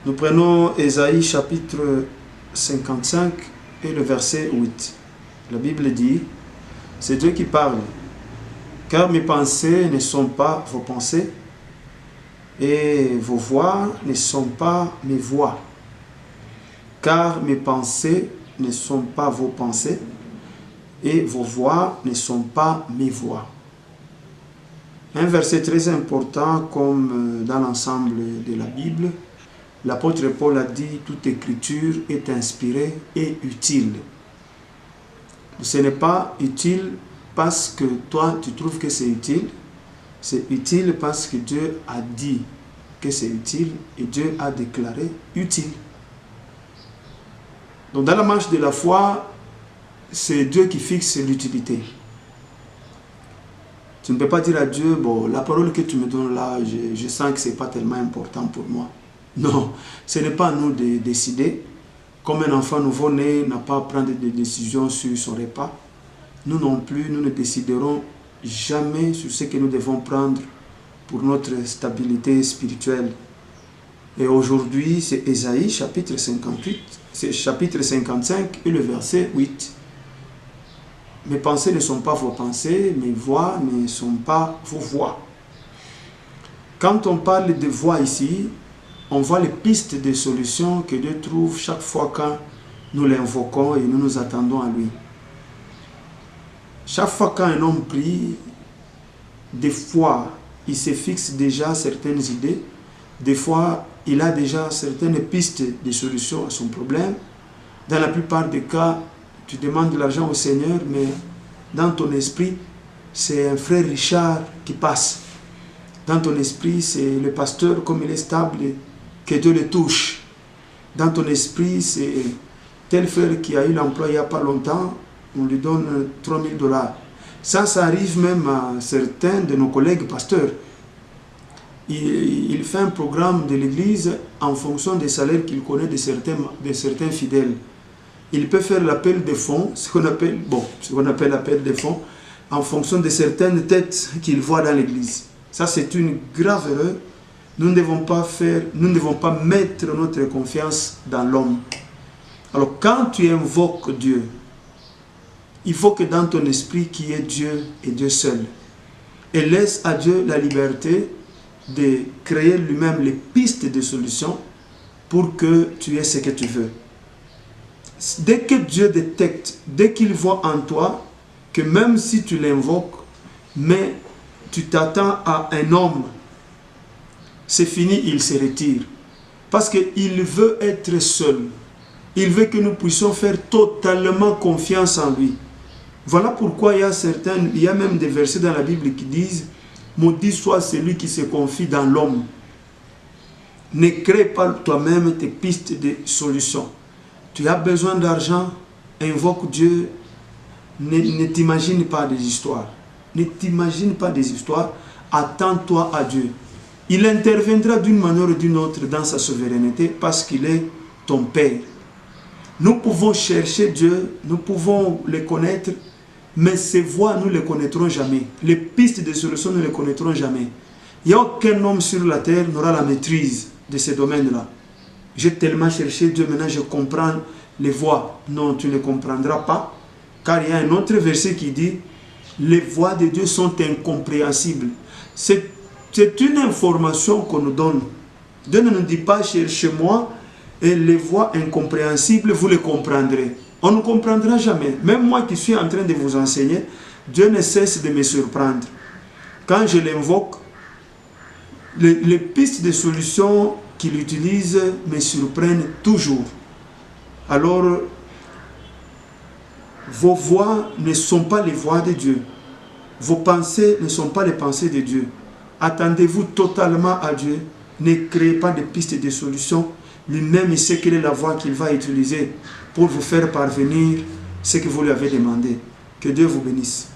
Nous prenons Ésaïe chapitre 55 et le verset 8. La Bible dit, c'est Dieu qui parle. Car mes pensées ne sont pas vos pensées et vos voix ne sont pas mes voix. Car mes pensées ne sont pas vos pensées et vos voix ne sont pas mes voix. Un verset très important comme dans l'ensemble de la Bible. L'apôtre Paul a dit, toute écriture est inspirée et utile. Ce n'est pas utile parce que toi tu trouves que c'est utile parce que Dieu a dit que c'est utile et Dieu a déclaré utile. Donc dans la marche de la foi, c'est Dieu qui fixe l'utilité. Tu ne peux pas dire à Dieu, bon, la parole que tu me donnes là, je sens que ce n'est pas tellement important pour moi. Non, ce n'est pas à nous de décider. Comme un enfant nouveau-né n'a pas à prendre des décisions sur son repas, nous non plus, nous ne déciderons jamais sur ce que nous devons prendre pour notre stabilité spirituelle. Et aujourd'hui, c'est Ésaïe chapitre 58, c'est chapitre 55 et le verset 8. Mes pensées ne sont pas vos pensées, mes voix ne sont pas vos voix. Quand on parle de voix ici, on voit les pistes de solutions que Dieu trouve chaque fois quand nous l'invoquons et nous nous attendons à lui. Chaque fois qu'un homme prie, des fois, il se fixe déjà certaines idées, des fois, il a déjà certaines pistes de solutions à son problème. Dans la plupart des cas, tu demandes de l'argent au Seigneur, mais dans ton esprit, c'est un frère Richard qui passe. Dans ton esprit, c'est le pasteur, comme il est stable, que Dieu le touche. Dans ton esprit, c'est tel frère qui a eu l'emploi il n'y a pas longtemps, on lui donne 3 000 $. Ça arrive même à certains de nos collègues pasteurs. Il fait un programme de l'église en fonction des salaires qu'il connaît de certains fidèles. Il peut faire l'appel des fonds, ce qu'on appelle l'appel des fonds, en fonction de certaines têtes qu'il voit dans l'église. Ça, c'est une grave erreur. Nous ne devons pas mettre notre confiance dans l'homme. Alors, quand tu invoques Dieu, il faut que dans ton esprit, qu'il y ait Dieu et Dieu seul. Et laisse à Dieu la liberté de créer lui-même les pistes de solutions pour que tu aies ce que tu veux. Dès que Dieu détecte, dès qu'il voit en toi que même si tu l'invoques, mais tu t'attends à un homme, c'est fini, il se retire. Parce qu'il veut être seul. Il veut que nous puissions faire totalement confiance en lui. Voilà pourquoi il y a même des versets dans la Bible qui disent « Maudit soit celui qui se confie dans l'homme ». Ne crée pas toi-même tes pistes de solutions. Tu as besoin d'argent, invoque Dieu. Ne t'imagine pas des histoires. Ne t'imagine pas des histoires. Attends-toi à Dieu. Il interviendra d'une manière ou d'une autre dans sa souveraineté parce qu'il est ton Père. Nous pouvons chercher Dieu, nous pouvons le connaître, mais ses voies, nous ne les connaîtrons jamais. Les pistes de solution, nous ne les connaîtrons jamais. Il n'y a aucun homme sur la terre qui n'aura la maîtrise de ces domaines-là. J'ai tellement cherché Dieu, maintenant je comprends les voies. Non, tu ne comprendras pas, car il y a un autre verset qui dit « Les voies de Dieu sont incompréhensibles ». C'est une information qu'on nous donne. Dieu ne nous dit pas « Cherchez-moi » et les voies incompréhensibles, vous les comprendrez. On ne comprendra jamais. Même moi qui suis en train de vous enseigner, Dieu ne cesse de me surprendre. Quand je l'invoque, les pistes de solutions qu'il utilise me surprennent toujours. Alors, vos voix ne sont pas les voix de Dieu. Vos pensées ne sont pas les pensées de Dieu. Attendez-vous totalement à Dieu. Ne créez pas de pistes de solutions. Lui-même, il sait quelle est la voie qu'il va utiliser pour vous faire parvenir ce que vous lui avez demandé. Que Dieu vous bénisse.